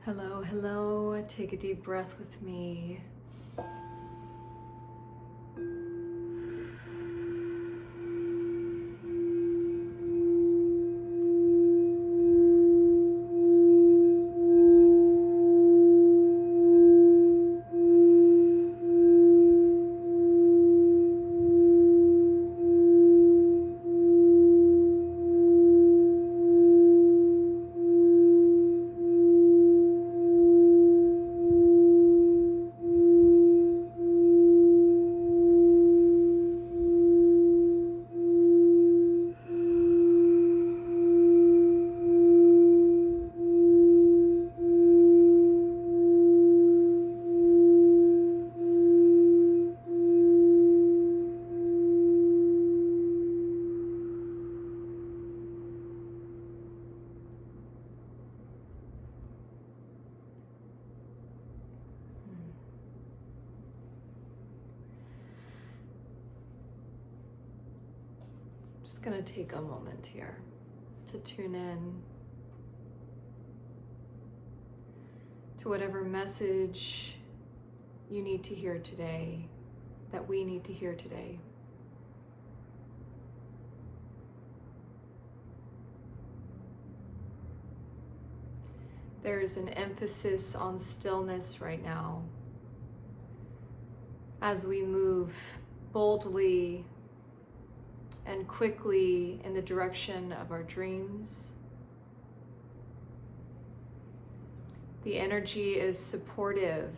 Hello, hello. Take a deep breath with me. Just gonna take a moment here to tune in to whatever message you need to hear today, that we need to hear today. There is an emphasis on stillness right now as we move boldly and quickly in the direction of our dreams. The energy is supportive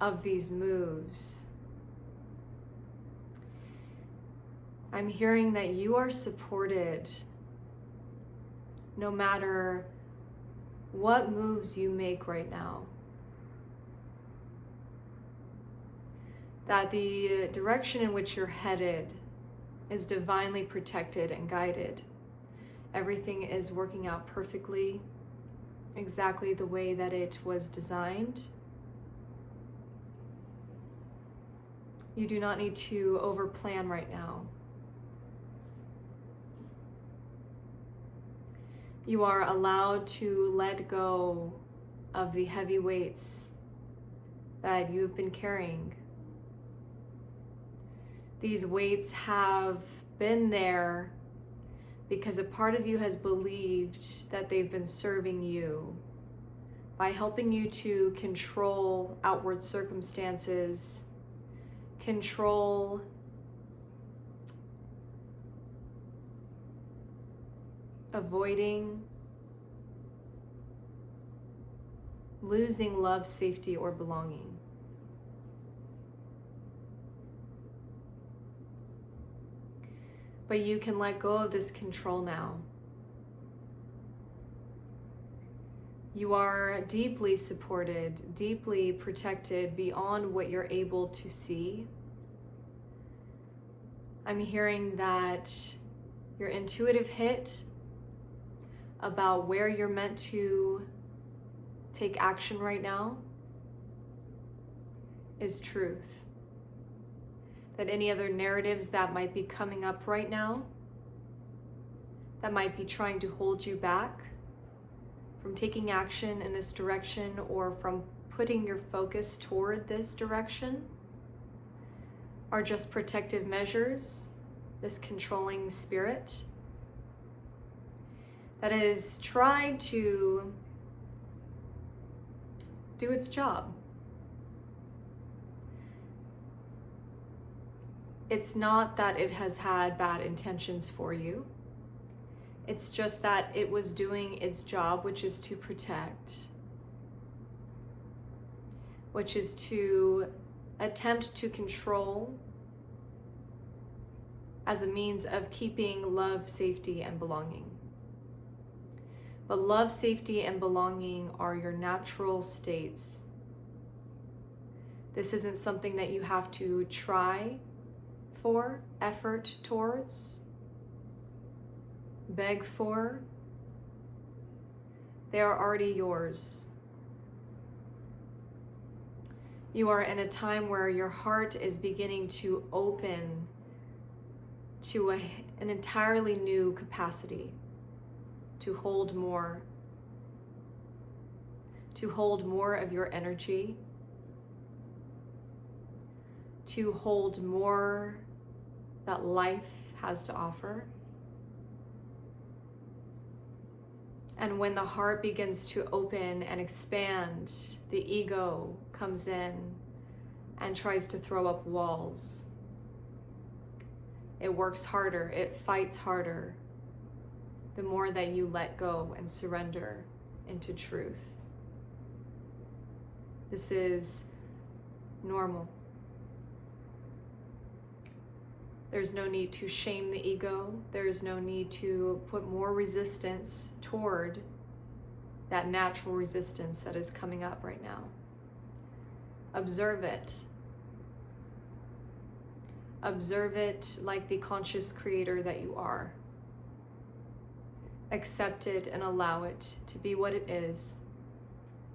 of these moves. I'm hearing that you are supported no matter what moves you make right now. That the direction in which you're headed is divinely protected and guided. Everything is working out perfectly, exactly the way that it was designed. You do not need to overplan right now. You are allowed to let go of the heavy weights that you've been carrying. These weights have been there because a part of you has believed that they've been serving you by helping you to control outward circumstances, control avoiding losing love, safety, or belonging. But you can let go of this control now. You are deeply supported, deeply protected beyond what you're able to see. I'm hearing that your intuitive hit about where you're meant to take action right now is truth. That any other narratives that might be coming up right now, that might be trying to hold you back from taking action in this direction or from putting your focus toward this direction, are just protective measures, this controlling spirit that is trying to do its job. It's not that it has had bad intentions for you. It's just that it was doing its job, which is to protect, which is to attempt to control as a means of keeping love, safety, and belonging. But love, safety, and belonging are your natural states. This isn't something that you have to try for, effort towards, beg for. They are already yours. You are in a time where your heart is beginning to open to an entirely new capacity to hold more, to hold more of your energy, to hold more that life has to offer. And when the heart begins to open and expand, the ego comes in and tries to throw up walls. It works harder, it fights harder, the more that you let go and surrender into truth. This is normal. There's no need to shame the ego. There's no need to put more resistance toward that natural resistance that is coming up right now. Observe it. Observe it like the conscious creator that you are. Accept it and allow it to be what it is.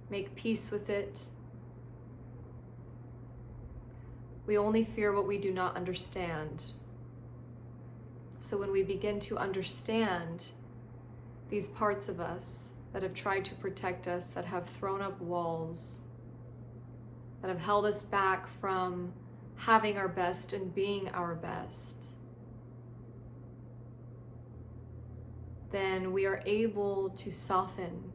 Make peace with it. We only fear what we do not understand. So when we begin to understand these parts of us that have tried to protect us, that have thrown up walls, that have held us back from having our best and being our best, then we are able to soften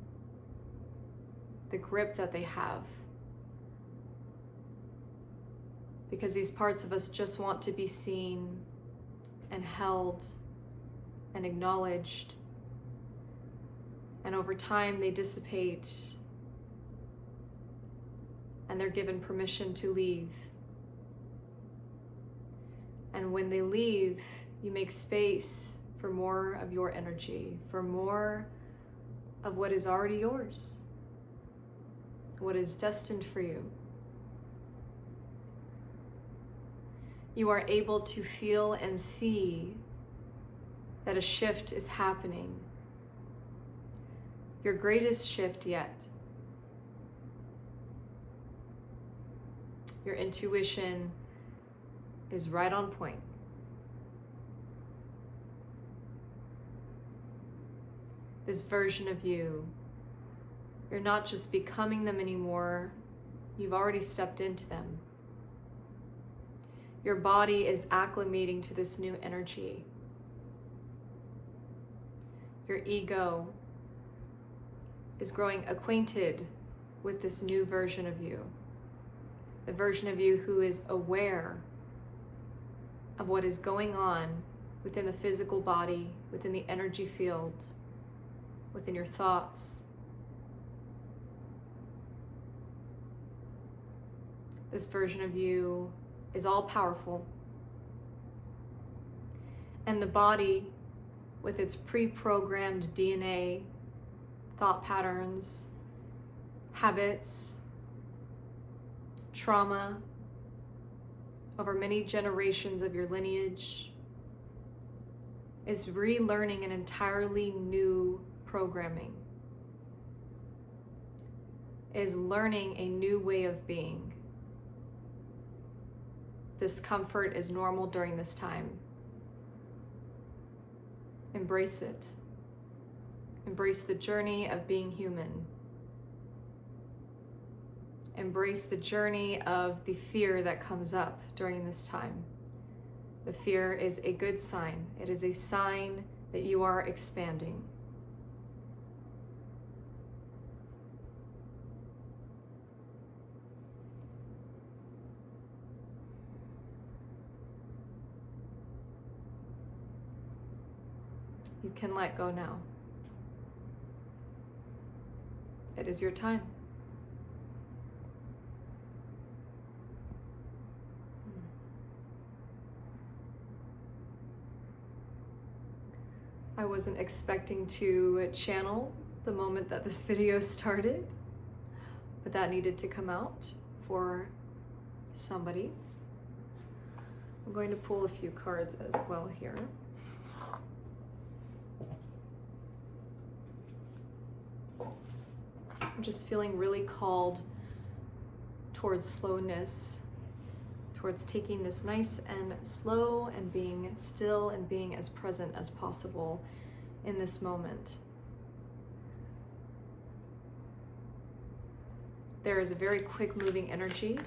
the grip that they have. Because these parts of us just want to be seen and held and acknowledged. And over time they dissipate and they're given permission to leave. And when they leave, you make space for more of your energy, for more of what is already yours, what is destined for you. You are able to feel and see that a shift is happening. Your greatest shift yet. Your intuition is right on point. This version of you, you're not just becoming them anymore, you've already stepped into them. Your body is acclimating to this new energy. Your ego is growing acquainted with this new version of you. The version of you who is aware of what is going on within the physical body, within the energy field, within your thoughts. This version of you is all powerful. And the body, with its pre-programmed DNA, thought patterns, habits, trauma, over many generations of your lineage, is relearning an entirely new programming, is learning a new way of being. Discomfort is normal during this time. Embrace it. Embrace the journey of being human. Embrace the journey of the fear that comes up during this time. The fear is a good sign. It is a sign that you are expanding. You can let go now. It is your time. I wasn't expecting to channel the moment that this video started, but that needed to come out for somebody. I'm going to pull a few cards as well here. I'm just feeling really called towards slowness, towards taking this nice and slow and being still and being as present as possible in this moment. There is a very quick moving energy.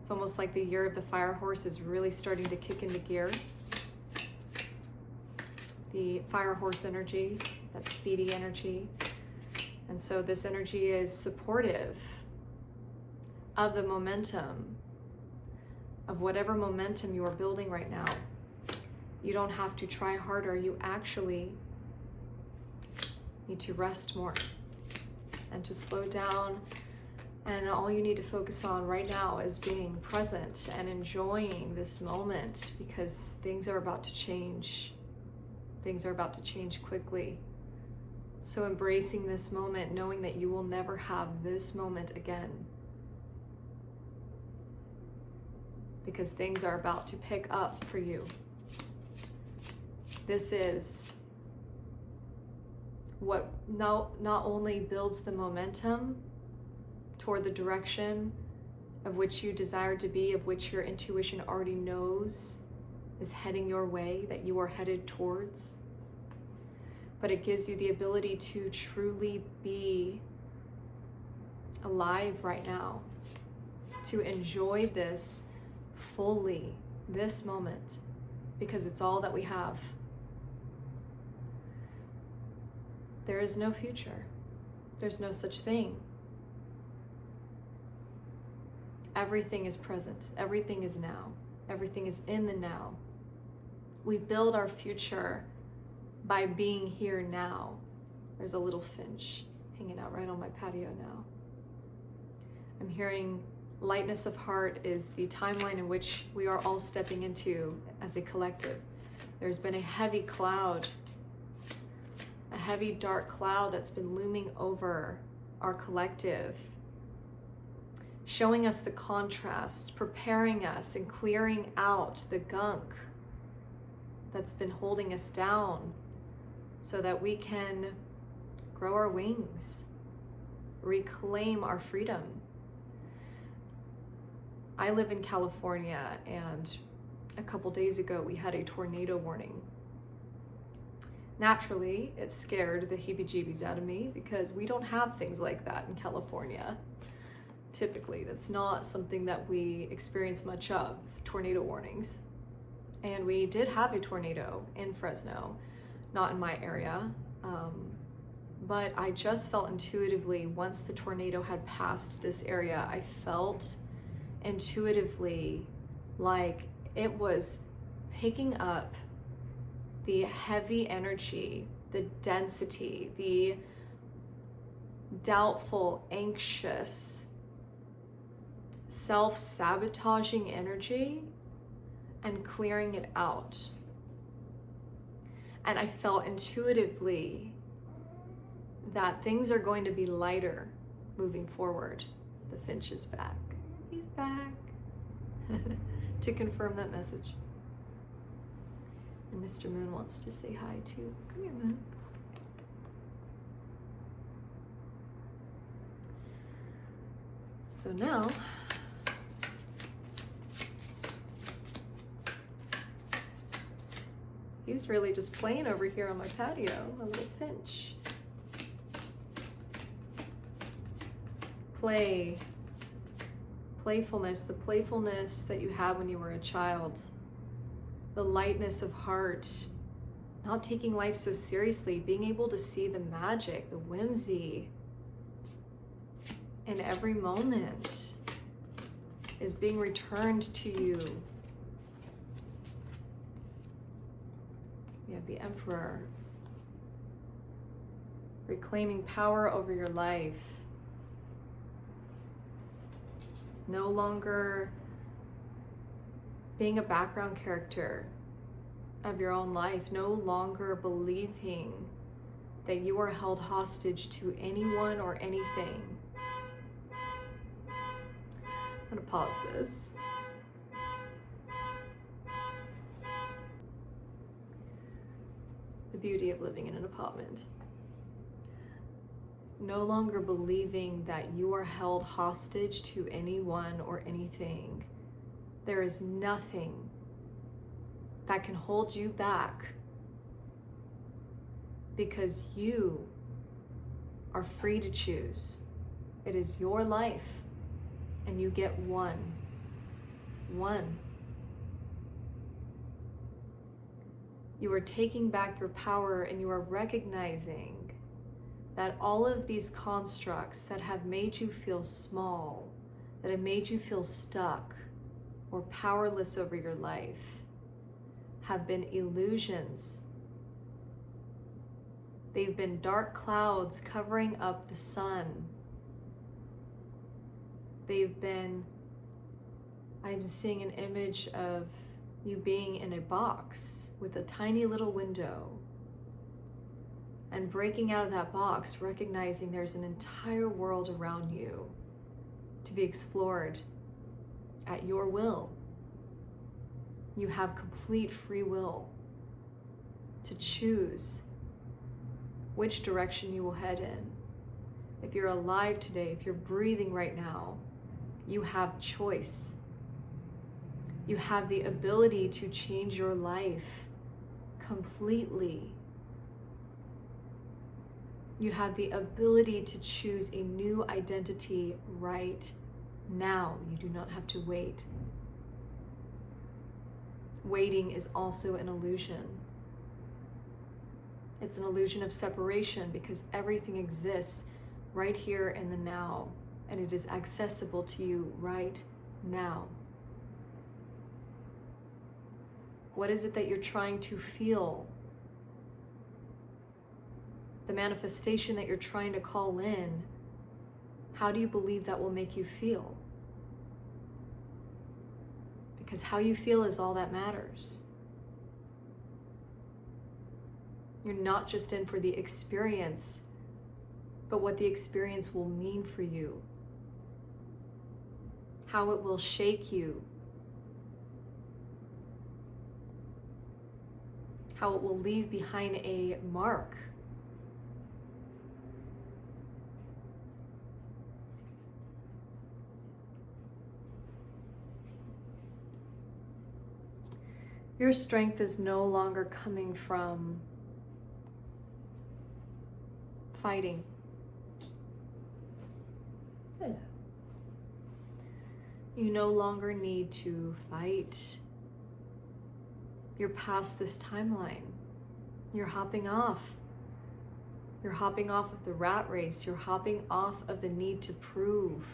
It's almost like the year of the fire horse is really starting to kick into gear. The fire horse energy, that speedy energy. And so this energy is supportive of the momentum, of whatever momentum you are building right now. You don't have to try harder. You actually need to rest more and to slow down. And all you need to focus on right now is being present and enjoying this moment, because things are about to change. Things are about to change quickly. So embracing this moment, knowing that you will never have this moment again, because things are about to pick up for you. This is what not only builds the momentum toward the direction of which you desire to be, of which your intuition already knows is heading your way, that you are headed towards, but it gives you the ability to truly be alive right now, to enjoy this fully, this moment, because it's all that we have. There is no future. There's no such thing. Everything is present. Everything is now. Everything is in the now. We build our future by being here now. There's a little finch hanging out right on my patio now. I'm hearing lightness of heart is the timeline in which we are all stepping into as a collective. There's been a heavy cloud, a heavy dark cloud that's been looming over our collective, showing us the contrast, preparing us and clearing out the gunk that's been holding us down so that we can grow our wings, reclaim our freedom. I live in California, and a couple days ago we had a tornado warning. Naturally, it scared the heebie-jeebies out of me because we don't have things like that in California. Typically, that's not something that we experience much of, tornado warnings. And we did have a tornado in Fresno, not in my area, but I just felt intuitively, once the tornado had passed this area, I felt intuitively like it was picking up the heavy energy, the density, the doubtful, anxious, self-sabotaging energy, and clearing it out. And I felt intuitively that things are going to be lighter moving forward. The finch is back. He's back to confirm that message. And Mr. Moon wants to say hi too. Come here, Moon. So now, he's really just playing over here on my patio, a little finch. Play. Playfulness, the playfulness that you had when you were a child. The lightness of heart. Not taking life so seriously. Being able to see the magic, the whimsy in every moment is being returned to you. We have the Emperor. Reclaiming power over your life. No longer being a background character of your own life. No longer believing that you are held hostage to anyone or anything. I'm gonna pause this. The beauty of living in an apartment. No longer believing that you are held hostage to anyone or anything. There is nothing that can hold you back, because you are free to choose It is your life, and you get one. One. You are taking back your power, and you are recognizing that all of these constructs that have made you feel small, that have made you feel stuck or powerless over your life, have been illusions. They've been dark clouds covering up the sun. I'm seeing an image of you being in a box with a tiny little window, and breaking out of that box, recognizing there's an entire world around you to be explored at your will. You have complete free will to choose which direction you will head in. If you're alive today, if you're breathing right now, you have choice. You have the ability to change your life completely. You have the ability to choose a new identity right now. You do not have to wait. Waiting is also an illusion. It's an illusion of separation because everything exists right here in the now, and it is accessible to you right now. What is it that you're trying to feel? The manifestation that you're trying to call in, how do you believe that will make you feel? Because how you feel is all that matters. You're not just in for the experience, but what the experience will mean for you. How it will shake you. How it will leave behind a mark. Your strength is no longer coming from fighting. Hello. You no longer need to fight. You're past this timeline. You're hopping off. You're hopping off of the rat race. You're hopping off of the need to prove.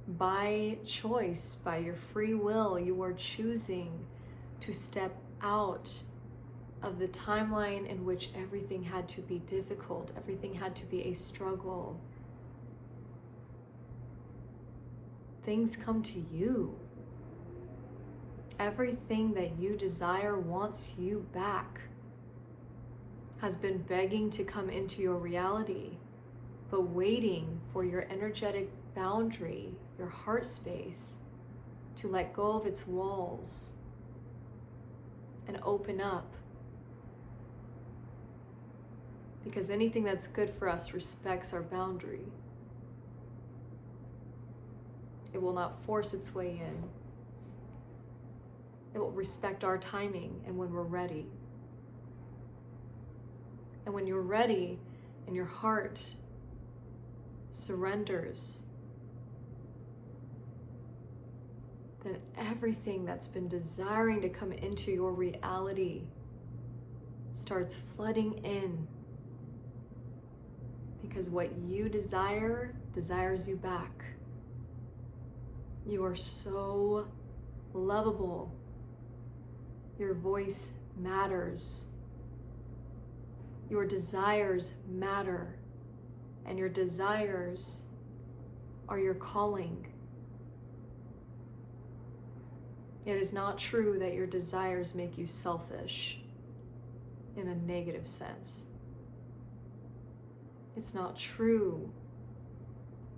By choice, by your free will, you are choosing to step out of the timeline in which everything had to be difficult, everything had to be a struggle. Things come to you. Everything that you desire wants you back, has been begging to come into your reality, but waiting for your energetic boundary, your heart space, to let go of its walls and open up. Because anything that's good for us respects our boundary. It will not force its way in. It will respect our timing and when we're ready. And when you're ready and your heart surrenders, then everything that's been desiring to come into your reality starts flooding in. Because what you desire desires you back. You are so lovable. Your voice matters. Your desires matter. And your desires are your calling. It is not true that your desires make you selfish in a negative sense. It's not true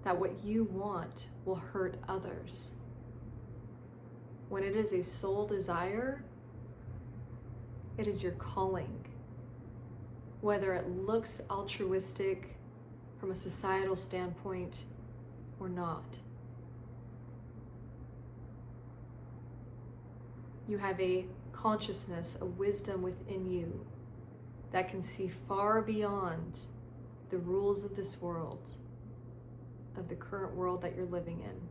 that what you want will hurt others. When it is a soul desire, it is your calling. Whether it looks altruistic from a societal standpoint or not. You have a consciousness, a wisdom within you that can see far beyond the rules of this world, of the current world that you're living in,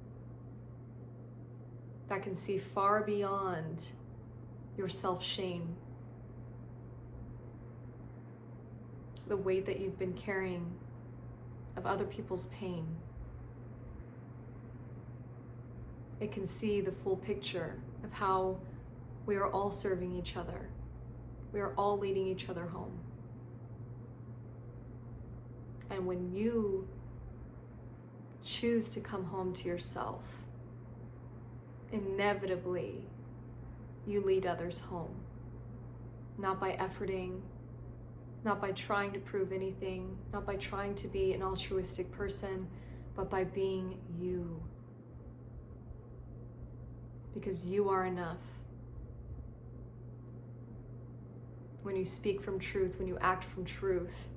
that can see far beyond your self-shame, the weight that you've been carrying of other people's pain. It can see the full picture of how we are all serving each other. We are all leading each other home. And when you choose to come home to yourself, inevitably you lead others home. Not by efforting, not by trying to prove anything, not by trying to be an altruistic person, but by being you. Because you are enough. When you speak from truth, when you act from truth,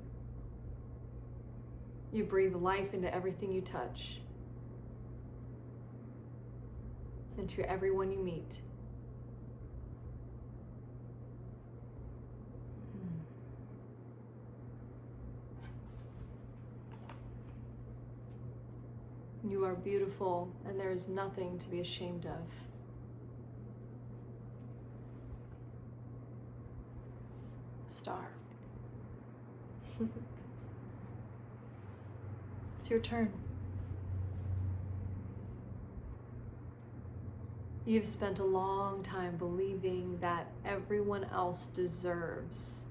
you breathe life into everything you touch, into everyone you meet. You are beautiful, and there is nothing to be ashamed of. Star. It's your turn. You've spent a long time believing that everyone else deserves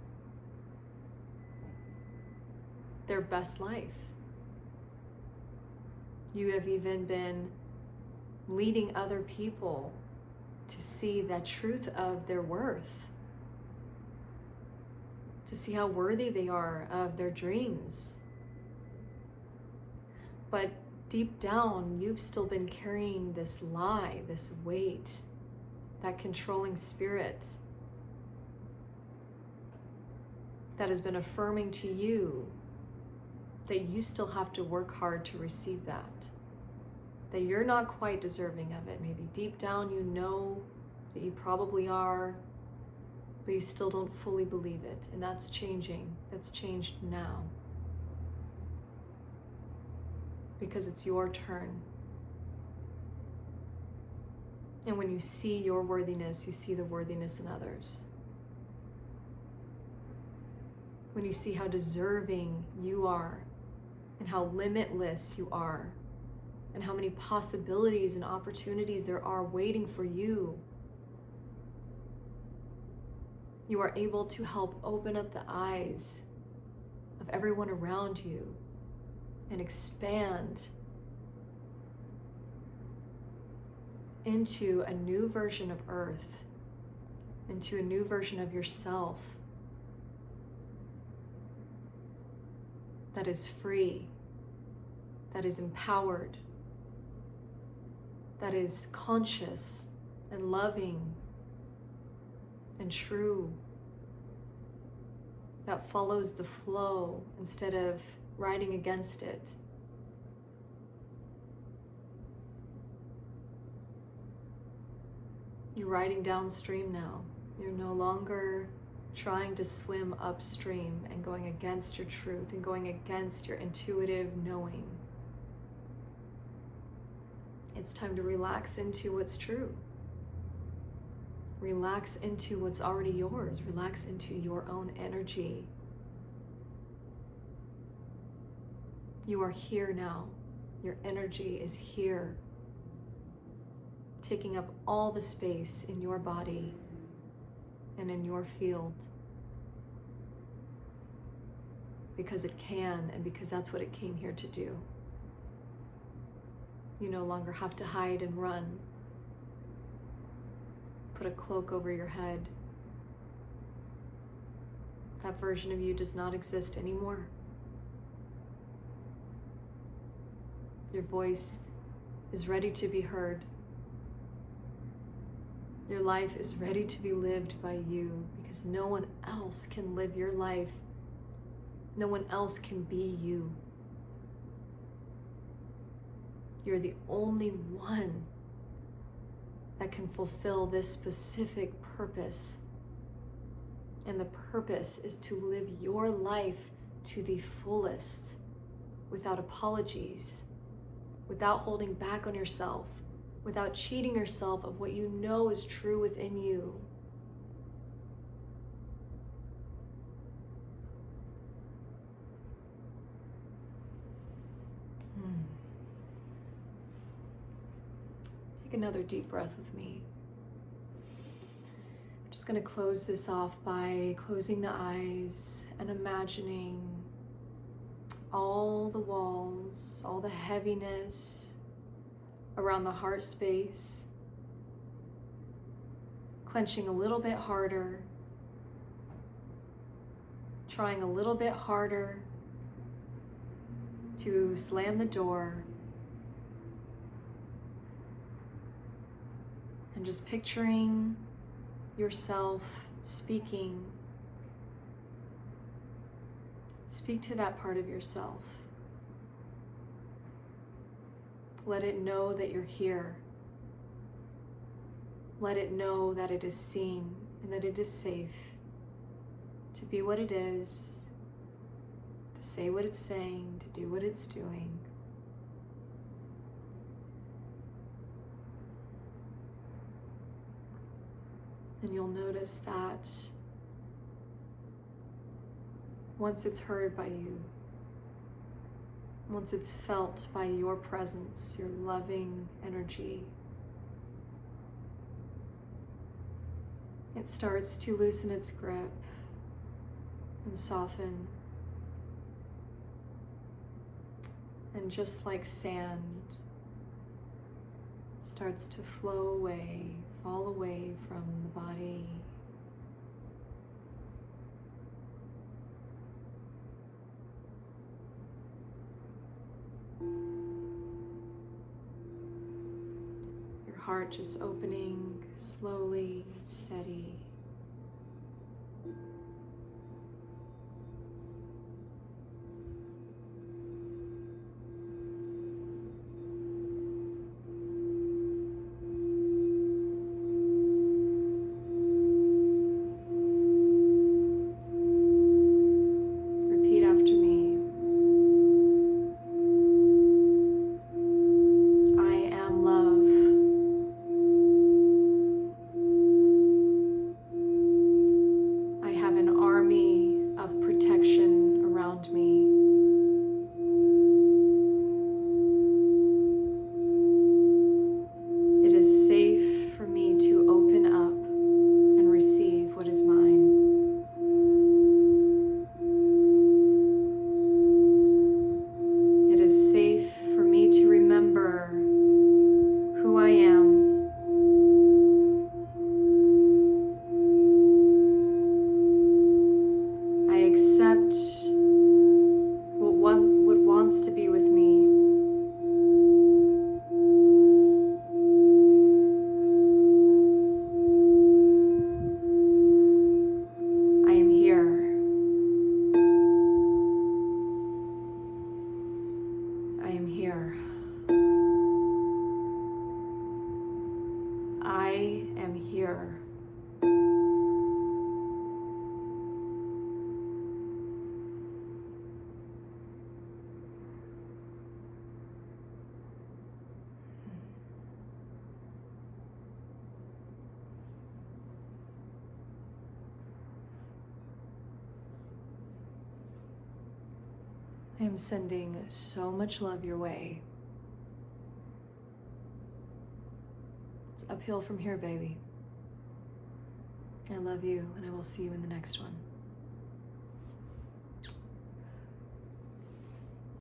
their best life. You have even been leading other people to see the truth of their worth, to see how worthy they are of their dreams. But deep down, you've still been carrying this lie, this weight, that controlling spirit that has been affirming to you that you still have to work hard to receive that you're not quite deserving of it. Maybe deep down you know that you probably are, but you still don't fully believe it. And that's changing. That's changed now. Because it's your turn. And when you see your worthiness, you see the worthiness in others. When you see how deserving you are, and how limitless you are, and how many possibilities and opportunities there are waiting for you, you are able to help open up the eyes of everyone around you and expand into a new version of Earth, into a new version of yourself that is free, that is empowered, that is conscious and loving and true, that follows the flow instead of riding against it. You're riding downstream now. You're no longer trying to swim upstream and going against your truth and going against your intuitive knowing. It's time to relax into what's true. Relax into what's already yours. Relax into your own energy. You are here now. Your energy is here, taking up all the space in your body and in your field. Because it can, and because that's what it came here to do. You no longer have to hide and run. Put a cloak over your head. That version of you does not exist anymore. Your voice is ready to be heard. Your life is ready to be lived by you, because no one else can live your life. No one else can be you. You're the only one that can fulfill this specific purpose. And the purpose is to live your life to the fullest, without apologies, without holding back on yourself, without cheating yourself of what you know is true within you. Take another deep breath with me. I'm just going to close this off by closing the eyes and imagining all the walls, all the heaviness around the heart space, clenching a little bit harder, trying a little bit harder to slam the door, and just picturing yourself speaking. Speak to that part of yourself. Let it know that you're here. Let it know that it is seen and that it is safe to be what it is, to say what it's saying, to do what it's doing. And you'll notice that once it's heard by you, once it's felt by your presence, your loving energy, it starts to loosen its grip and soften. And just like sand, starts to flow away, fall away from the body. Your heart just opening slowly, steady. Repeat after me. I am love. I have an army of protection around me. It is safe for me to open up and receive what is mine. It is safe for me to remember who I am. I accept what wants to be with me. I am here. I am here. I am here. I am sending so much love your way. It's uphill from here, baby. I love you, and I will see you in the next one.